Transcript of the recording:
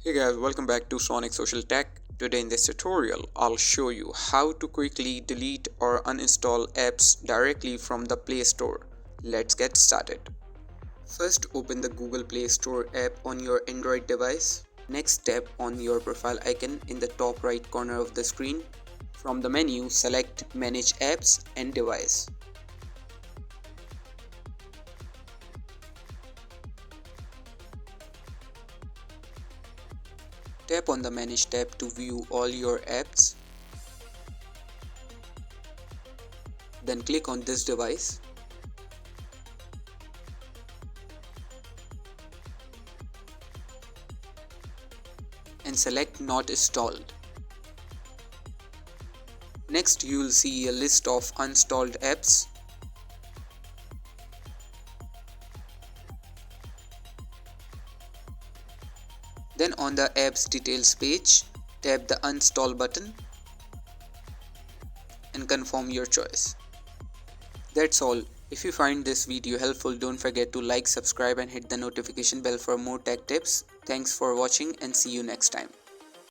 Hey guys, welcome back to Sonic Social Tech. Today in this tutorial, I'll show you how to quickly delete or uninstall apps directly from the Play Store. Let's get started. First, open the Google Play Store app on your Android device. Next, tap on your profile icon in the top right corner of the screen. From the menu, select Manage Apps and Device. Tap on the Manage tab to view all your apps. Then click on this device. And select Not Installed. Next, you will see a list of uninstalled apps. Then on the apps details page, tap the Uninstall button and confirm your choice. That's all. If you find this video helpful, don't forget to like, subscribe and hit the notification bell for more tech tips. Thanks for watching and see you next time.